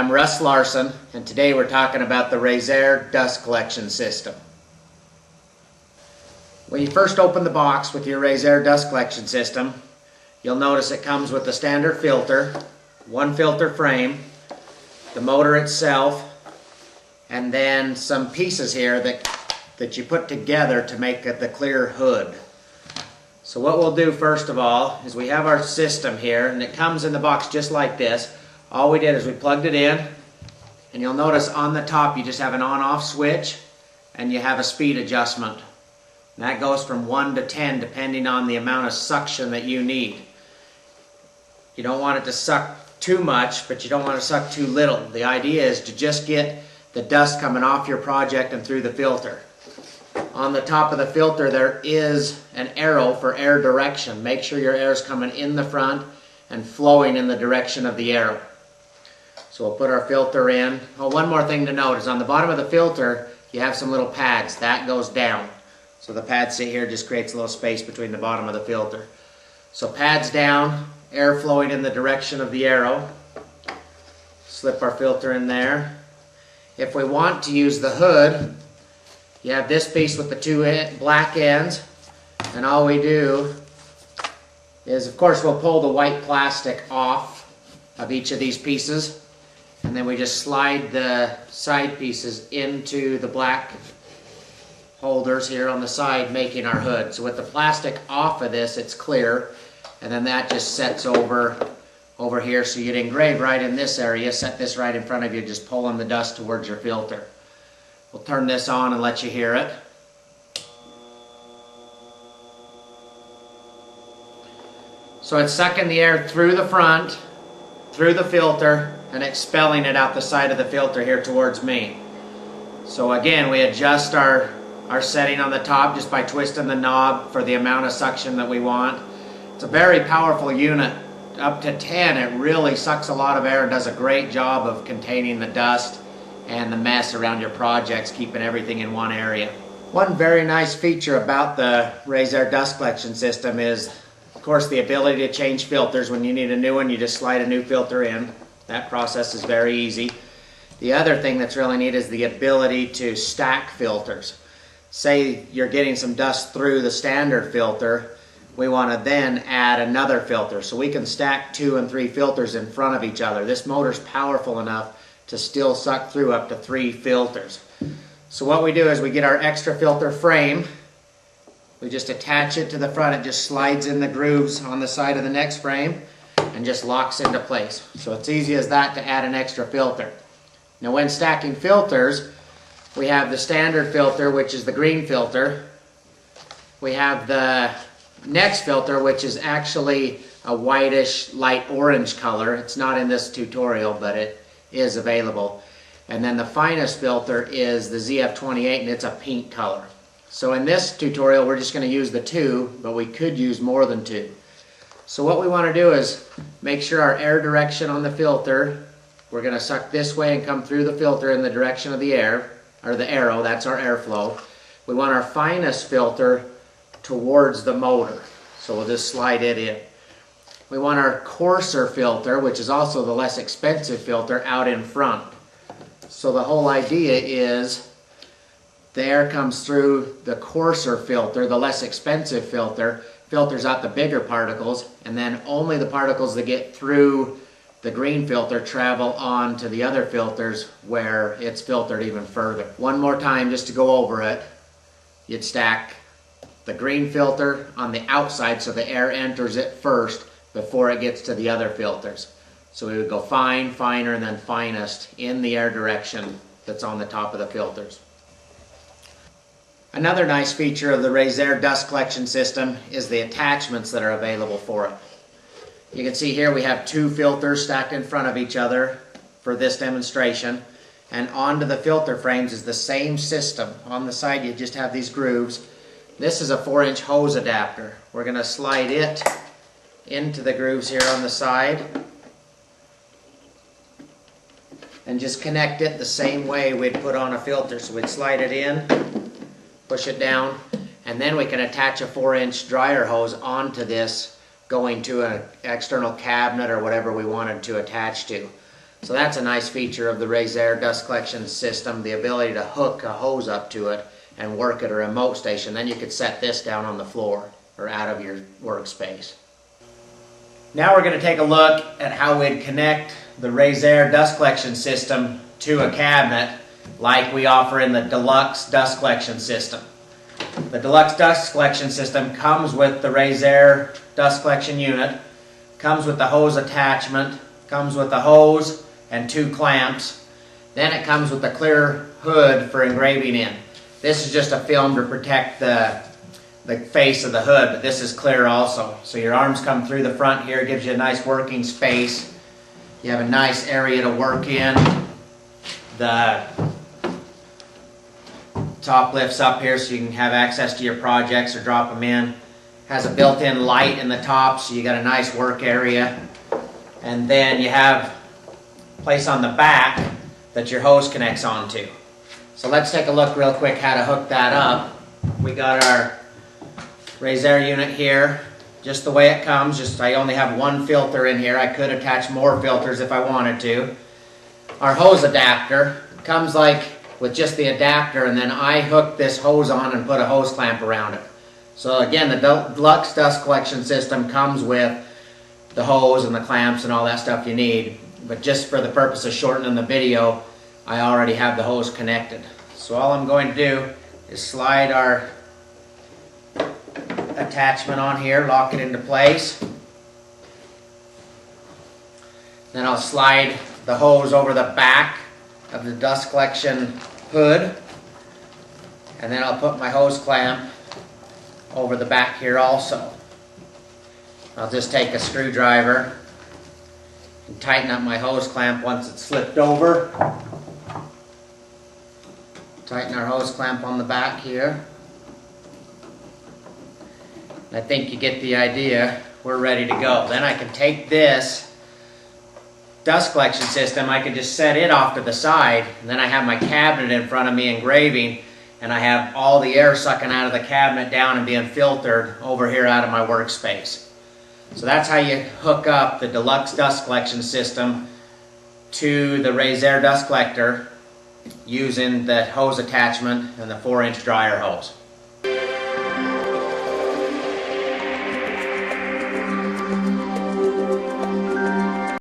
I'm Russ Larson, and today we're talking about the Razairre dust collection system. When you first open the box with your Razairre dust collection system, you'll notice it comes with the standard filter, one filter frame, the motor itself, and then some pieces here that you put together to make the clear hood. So what we'll do first of all is we have our system here, and it comes in the box just like this. All we did is we plugged it in, and you'll notice on the top you just have an on-off switch and you have a speed adjustment. And that goes from 1 to 10 depending on the amount of suction that you need. You don't want it to suck too much, but you don't want to suck too little. The idea is to just get the dust coming off your project and through the filter. On the top of the filter there is an arrow for air direction. Make sure your air is coming in the front and flowing in the direction of the arrow. So we'll put our filter in. Oh, one more thing to note is on the bottom of the filter you have some little pads. That goes down. So the pad sit here just creates a little space between the bottom of the filter. So pads down, air flowing in the direction of the arrow. Slip our filter in there. If we want to use the hood, you have this piece with the two black ends, and all we do is, of course, we'll pull the white plastic off of each of these pieces, and then we just slide the side pieces into the black holders here on the side, making our hood. So with the plastic off of this, it's clear, and then that just sets over here. So you'd engrave right in this area, set this right in front of you, just pulling the dust towards your filter. We'll turn this on and let you hear it. So it's sucking the air through the front, through the filter, and expelling it out the side of the filter here towards me. So again, we adjust our setting on the top just by twisting the knob for the amount of suction that we want. It's a very powerful unit. Up to 10, it really sucks a lot of air and does a great job of containing the dust and the mess around your projects, keeping everything in one area. One very nice feature about the Razairre dust collection system is, of course, the ability to change filters. When you need a new one, you just slide a new filter in. That process is very easy. The other thing that's really neat is the ability to stack filters. Say you're getting some dust through the standard filter, we want to then add another filter. So we can stack 2 and 3 filters in front of each other. This motor's powerful enough to still suck through up to 3 filters. So what we do is we get our extra filter frame, we just attach it to the front. It just slides in the grooves on the side of the next frame and just locks into place. So it's easy as that to add an extra filter. Now when stacking filters, we have the standard filter, which is the green filter. We have the next filter, which is actually a whitish light orange color. It's not in this tutorial, but it is available. And then the finest filter is the ZF28, and it's a pink color. So in this tutorial we're just going to use the 2, but we could use more than 2. So what we want to do is make sure our air direction on the filter, we're going to suck this way and come through the filter in the direction of the air, or the arrow. That's our airflow. We want our finest filter towards the motor, so we'll just slide it in. We want our coarser filter, which is also the less expensive filter, out in front. So the whole idea is the air comes through the coarser filter, the less expensive filter, filters out the bigger particles, and then only the particles that get through the green filter travel on to the other filters where it's filtered even further. One more time just to go over it. You'd stack the green filter on the outside so the air enters it first before it gets to the other filters. So we would go fine, finer, and then finest in the air direction that's on the top of the filters. Another nice feature of the Razairre dust collection system is the attachments that are available for it. You can see here we have 2 filters stacked in front of each other for this demonstration, and onto the filter frames is the same system. On the side you just have these grooves. This is a 4-inch hose adapter. We're going to slide it into the grooves here on the side and just connect it the same way we'd put on a filter. So we'd slide it in, push it down, and then we can attach a 4-inch dryer hose onto this, going to an external cabinet or whatever we wanted to attach to. So that's a nice feature of the Razairre dust collection system, the ability to hook a hose up to it and work at a remote station. Then you could set this down on the floor or out of your workspace. Now we're going to take a look at how we'd connect the Razairre dust collection system to a cabinet like we offer in the deluxe dust collection system. The deluxe dust collection system comes with the Razairre dust collection unit, comes with the hose attachment, comes with the hose and 2 clamps. Then it comes with the clear hood for engraving in. This is just a film to protect the face of the hood, but this is clear also. So your arms come through the front here, gives you a nice working space. You have a nice area to work in. The top lifts up here so you can have access to your projects or drop them in. Has a built-in light in the top, so you got a nice work area. And then you have a place on the back that your hose connects onto. So let's take a look real quick how to hook that up. We got our Razairre unit here, just the way it comes. Just I only have 1 filter in here. I could attach more filters if I wanted to. Our hose adapter comes like with just the adapter, and then I hook this hose on and put a hose clamp around it. So again, the deluxe dust collection system comes with the hose and the clamps and all that stuff you need, but just for the purpose of shortening the video, I already have the hose connected. So all I'm going to do is slide our attachment on here, lock it into place. Then I'll slide the hose over the back of the dust collection hood, and then I'll put my hose clamp over the back here also. I'll just take a screwdriver and tighten up my hose clamp once it's slipped over. Tighten our hose clamp on the back here. I think you get the idea. We're ready to go. Then I can take this dust collection system, I can just set it off to the side, and then I have my cabinet in front of me engraving, and I have all the air sucking out of the cabinet down and being filtered over here out of my workspace. So that's how you hook up the deluxe dust collection system to the Razairre dust collector using the hose attachment and the 4-inch dryer hose.